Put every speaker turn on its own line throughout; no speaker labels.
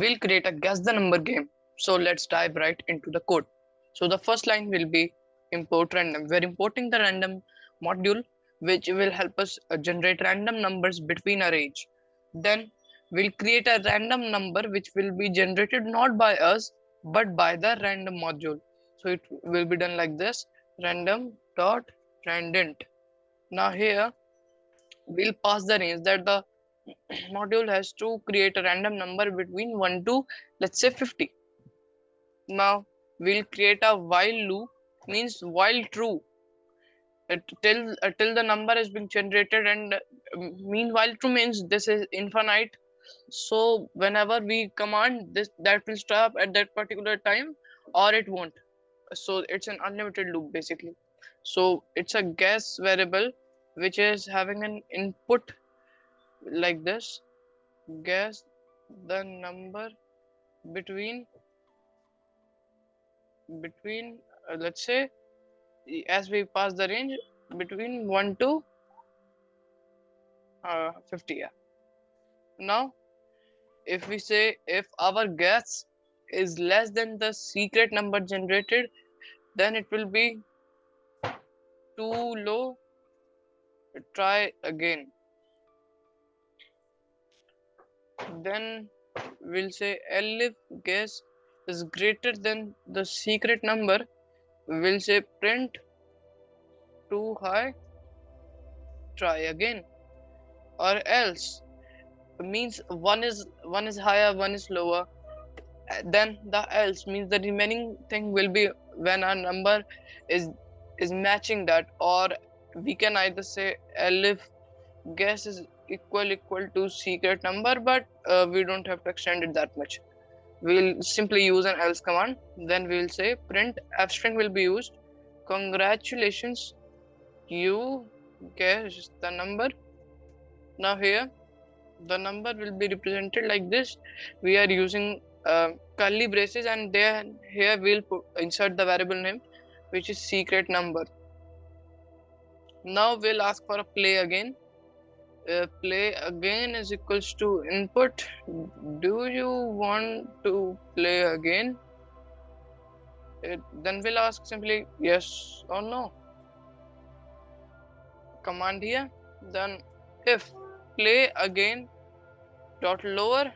we'll create a guess the number game. So let's dive right into the code. So the first line will be import random. We're importing the random module which will help us generate random numbers between a range. Then we'll create a random number which will be generated not by us but by the random module. So it will be done like this: random dot randint. Now here we'll pass the range that the module has to create a random number between 1 to, let's say, 50. Now we'll create a while loop, means while true, till the number has been generated, and meanwhile true means this is infinite. So whenever we command this, that will stop at that particular time or it won't. So it's an unlimited loop basically. So it's a guess variable which is having an input like this: guess the number between let's say, as we pass the range between 1 to 50. Yeah. Now if we say if our guess is less than the secret number generated, then it will be too low, try again. Then we'll say if guess is greater than the secret number, we'll say print too high, try again. Or else means one is higher, one is lower. Then the else means the remaining thing will be when our number is matching that. Or we can either say if guess is equal to secret number, but we don't have to extend it that much. We'll simply use an else command. Then we'll say print f string will be used: congratulations, you guessed the number. Now here the number will be represented like this. We are using curly braces, and then here we'll insert the variable name which is secret number. Now we'll ask for a play again. Play again is equals to input. Do you want to play again? Then we'll ask simply yes or no. Command here. Then if play again dot lower,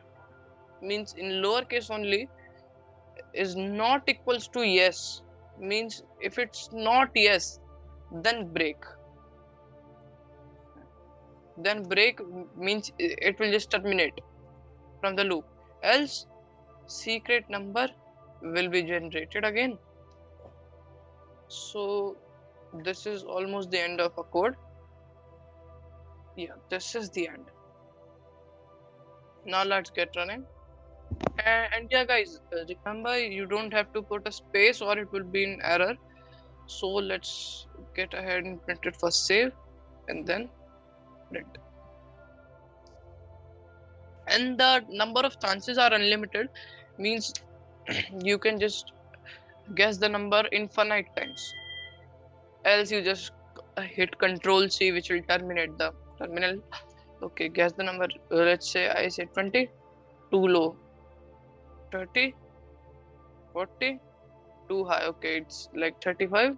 means in lowercase only, is not equals to yes, means if it's not yes, then break. Then break means it will just terminate from the loop. Else secret number will be generated again. So this is almost the end of a code. Yeah, this is the end. Now let's get running. And yeah guys, remember you don't have to put a space or it will be an error. So let's get ahead and print it. First save and then print. And the number of chances are unlimited, means you can just guess the number infinite times. Else you just hit Control C, which will terminate the terminal. Okay, guess the number. Let's say I say 20, too low. 30, 40, too high. Okay, it's like 35,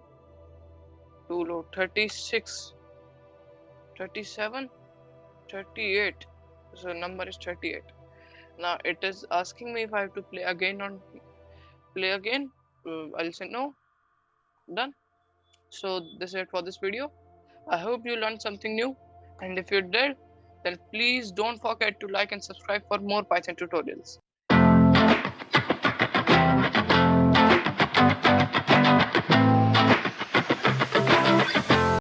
too low. 36, 37, 38. So number is 38. Now it is asking me if I have to play again or play again. I'll say no. Done. So this is it for this video. I hope you learned something new, and if you did, then please don't forget to like and subscribe for more Python tutorials.